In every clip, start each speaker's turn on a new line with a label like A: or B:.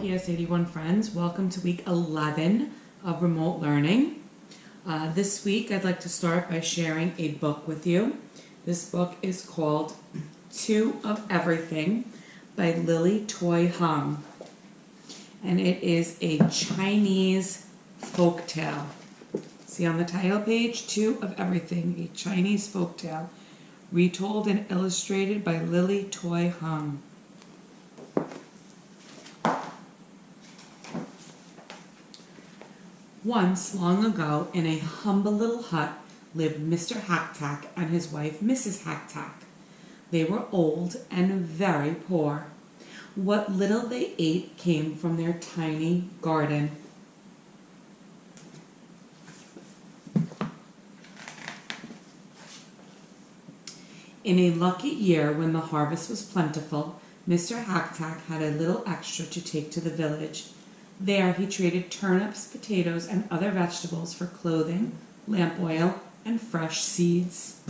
A: ES81 friends. Welcome to week 11 of remote learning. This week I'd like to start by sharing a book with you. This book is called Two of Everything by Lily Toy Hung, and it is a Chinese folk tale. See on the title page, Two of Everything, a Chinese folk tale, retold and illustrated by Lily Toy Hung. Once, long ago, in a humble little hut lived Mr. Hacktack and his wife, Mrs. Hacktack. They were old and very poor. What little they ate came from their tiny garden. In a lucky year when the harvest was plentiful, Mr. Hacktack had a little extra to take to the village. There he traded turnips, potatoes, and other vegetables for clothing, lamp oil, and fresh seeds.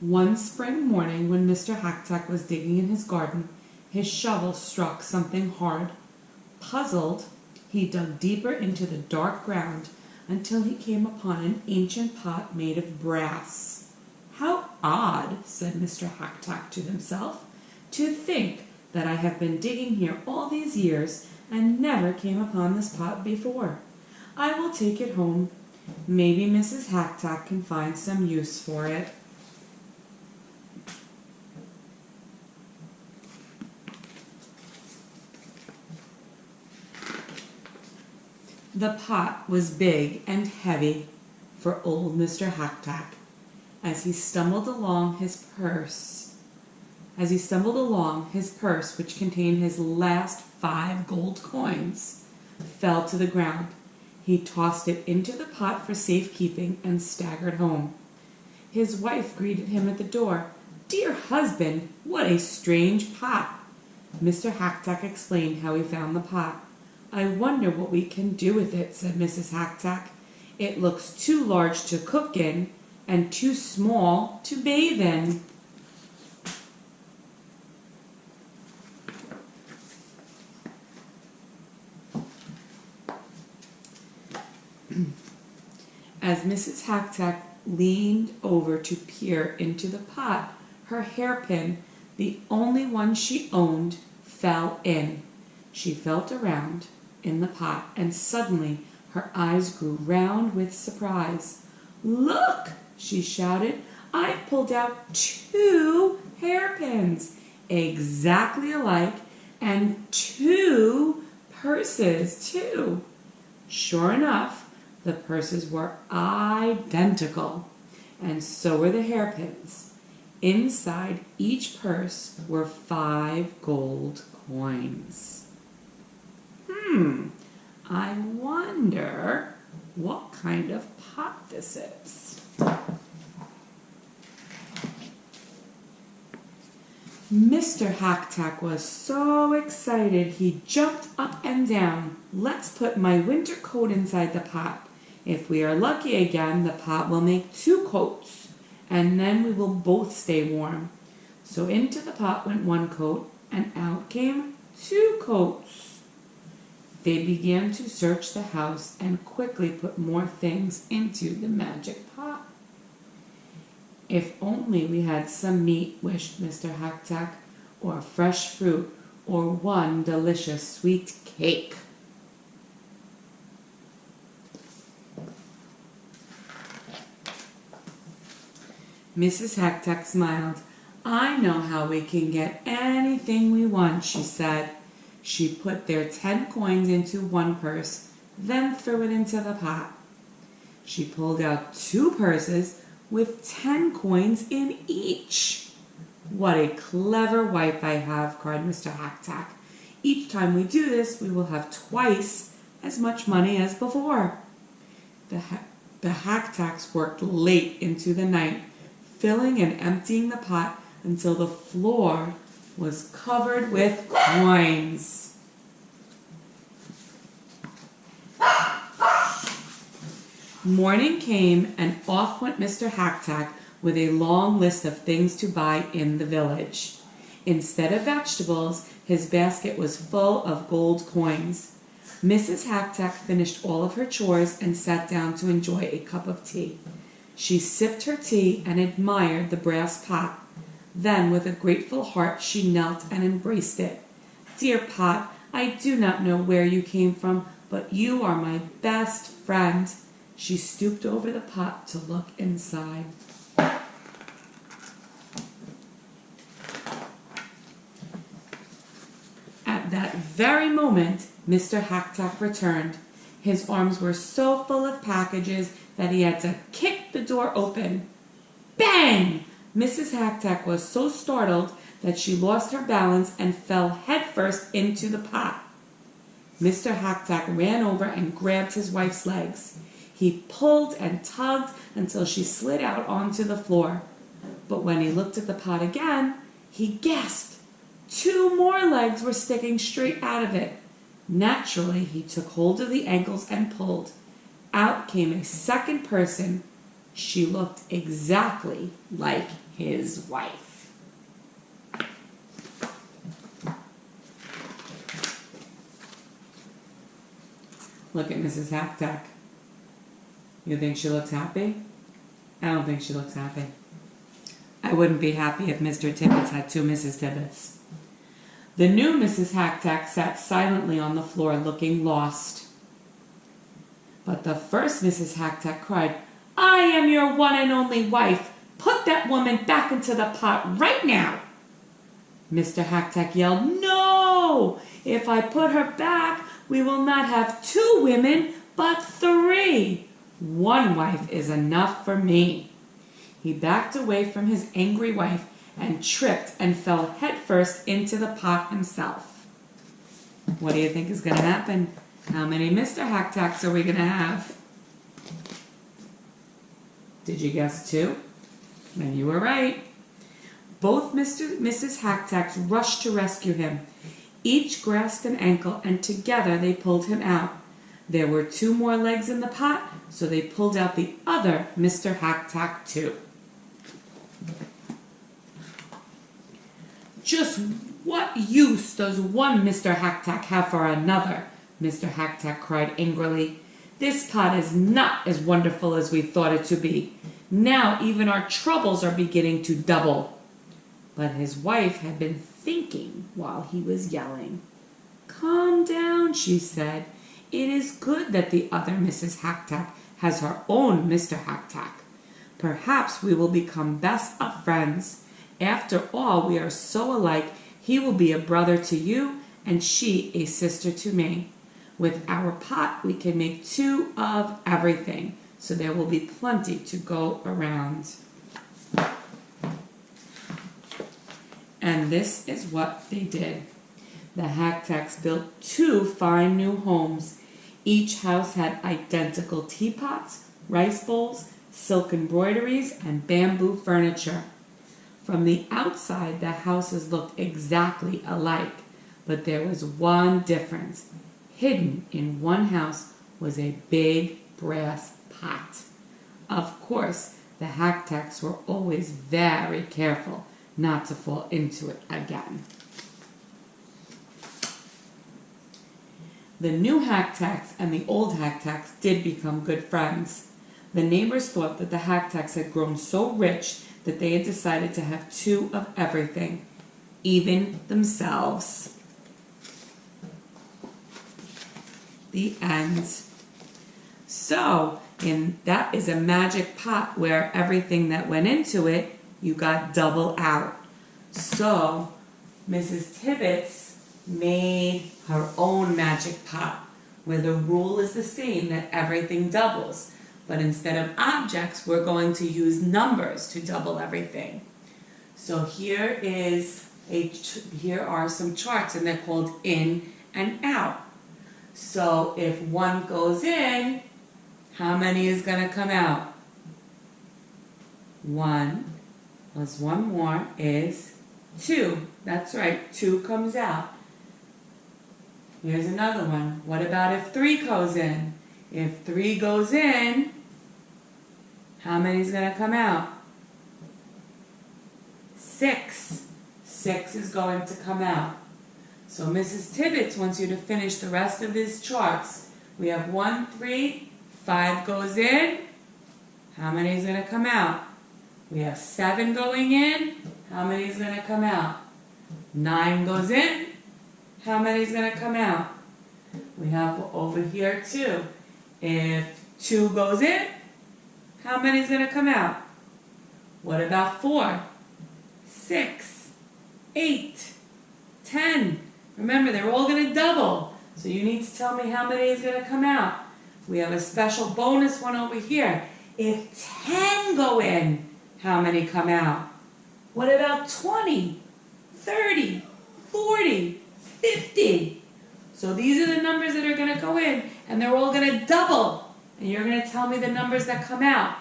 A: One spring morning when Mr. Hacktack was digging in his garden, his shovel struck something hard. Puzzled, he dug deeper into the dark ground until he came upon an ancient pot made of brass. "How odd," said Mr. Hacktack to himself. "To think that I have been digging here all these years and never came upon this pot before. I will take it home. Maybe Mrs. Hacktack can find some use for it." The pot was big and heavy for old Mr. Hacktack. As he stumbled along, his purse, which contained his last 5 gold coins, fell to the ground. He tossed it into the pot for safekeeping and staggered home. His wife greeted him at the door. "Dear husband, what a strange pot!" Mr. Hacktack explained how he found the pot. "I wonder what we can do with it," said Mrs. Hacktack. "It looks too large to cook in and too small to bathe in." As Mrs. Hacktack leaned over to peer into the pot, her hairpin, the only one she owned, fell in. She felt around in the pot, and suddenly her eyes grew round with surprise. "Look!" she shouted. "I've pulled out 2 hairpins, exactly alike, and 2 purses, too." Sure enough, the purses were identical, and so were the hairpins. Inside each purse were 5 gold coins. I wonder what kind of pot this is. Mr. Hacktack was so excited he jumped up and down. "Let's put my winter coat inside the pot. If we are lucky again, the pot will make 2 coats, and then we will both stay warm." So into the pot went 1 coat, and out came 2 coats. They began to search the house and quickly put more things into the magic pot. "If only we had some meat," wished Mr. Hacktack, "or fresh fruit, or 1 delicious sweet cake." Mrs. Hacktack smiled. "I know how we can get anything we want," she said. She put their 10 coins into 1 purse, then threw it into the pot. She pulled out 2 purses with 10 coins in each. "What a clever wife I have," cried Mr. Hacktack. "Each time we do this, we will have twice as much money as before." The Hacktacks worked late into the night, filling and emptying the pot until the floor was covered with coins. Morning came, and off went Mr. Hacktack with a long list of things to buy in the village. Instead of vegetables, his basket was full of gold coins. Mrs. Hack-Tack finished all of her chores and sat down to enjoy a cup of tea. She sipped her tea and admired the brass pot. Then, with a grateful heart, she knelt and embraced it. "Dear pot, I do not know where you came from, but you are my best friend." She stooped over the pot to look inside. At that very moment, Mr. Hack-Tack returned. His arms were so full of packages that he had to kick the door open. Bang! Mrs. Hack-Tack was so startled that she lost her balance and fell headfirst into the pot. Mr. Hack-Tack ran over and grabbed his wife's legs. He pulled and tugged until she slid out onto the floor. But when he looked at the pot again, he gasped. 2 more legs were sticking straight out of it. Naturally, he took hold of the ankles and pulled. Out came a second person. She looked exactly like his wife. Look at Mrs. Hack-Tack. You think she looks happy? I don't think she looks happy. I wouldn't be happy if Mr. Tibbets had 2 Mrs. Tibbets. The new Mrs. Hack-Tack sat silently on the floor looking lost. But the first Mrs. Hack-Tack cried, "I am your one and only wife. Put that woman back into the pot right now." Mr. Hack-Tack yelled, "No! If I put her back, we will not have 2 women, but 3. 1 wife is enough for me." He backed away from his angry wife and tripped and fell headfirst into the pot himself. What do you think is going to happen? How many Mr. Hack-Tacks are we going to have? Did you guess 2? Then you were right. Both Mrs. Hack-Tacks rushed to rescue him. Each grasped an ankle, and together they pulled him out. There were 2 more legs in the pot, so they pulled out the other Mr. Hack-Tack too. "Just what use does one Mr. Hack-Tack have for another?" Mr. Hack-Tack cried angrily. "This pot is not as wonderful as we thought it to be. Now even our troubles are beginning to double." But his wife had been thinking while he was yelling. "Calm down," she said. "It is good that the other Mrs. Hack-Tack has her own Mr. Hack-Tack. Perhaps we will become best of friends. After all, we are so alike. He will be a brother to you, and she a sister to me. With our pot, we can make 2 of everything, so there will be plenty to go around." And this is what they did. The Hack-Tacks built 2 fine new homes. Each house had identical teapots, rice bowls, silk embroideries, and bamboo furniture. From the outside, the houses looked exactly alike, but there was one difference. Hidden in one house was a big brass pot. Of course, the Hack-Tacks were always very careful not to fall into it again. The new Hack-Tacks and the old Hack-Tacks did become good friends. The neighbors thought that the Hack-Tacks had grown so rich that they had decided to have 2 of everything, even themselves. The end. So, that is a magic pot where everything that went into it, you got double out. So, Mrs. Tibbets made her own magic pot, where the rule is the same, that everything doubles. But instead of objects, we're going to use numbers to double everything. So here are some charts, and they're called in and out. So if 1 goes in, how many is going to come out? 1 plus 1 more is 2. That's right, 2 comes out. Here's another one. What about if 3 goes in? If 3 goes in, how many is going to come out? 6. 6 is going to come out. So Mrs. Tibbetts wants you to finish the rest of these charts. We have 1, 3, 5 goes in. How many is going to come out? We have 7 going in. How many is going to come out? 9 goes in. How many is going to come out? We have over here 2. If 2 goes in, how many is going to come out? What about 4, 6, 8, 10? Remember, they're all going to double. So you need to tell me how many is going to come out. We have a special bonus one over here. If 10 go in, how many come out? What about 20, 30, 40, 50? So these are the numbers that are going to go in, and they're all going to double. And you're going to tell me the numbers that come out.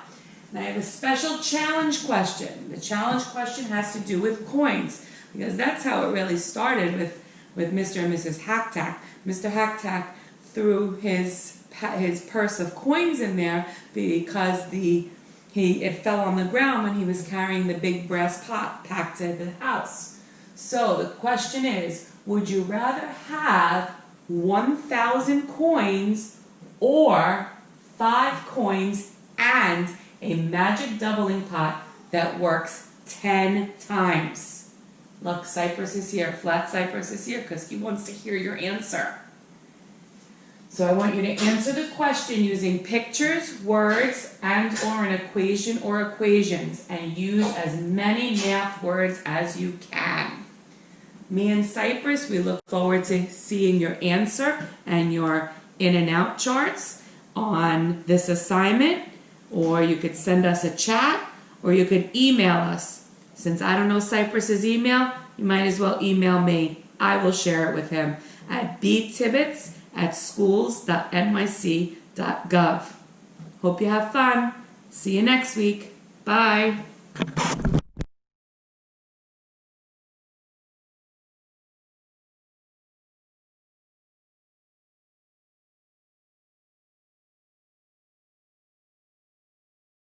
A: And I have a special challenge question. The challenge question has to do with coins, because that's how it really started with Mr. and Mrs. Hacktack. Mr. Hacktack threw his purse of coins in there because it fell on the ground when he was carrying the big brass pot back to the house. So the question is, would you rather have 1,000 coins or 5 coins and a magic doubling pot that works 10 times? Look, Cypress is here. Flat Cypress is here because he wants to hear your answer. So I want you to answer the question using pictures, words, and or an equation or equations, and use as many math words as you can. Me and Cypress, we look forward to seeing your answer and your in and out charts on this assignment, or you could send us a chat, or you could email us. Since I don't know Cypress's email, you might as well email me. I will share it with him at btibbetts@schools.nyc.gov. Hope you have fun. See you next week. Bye.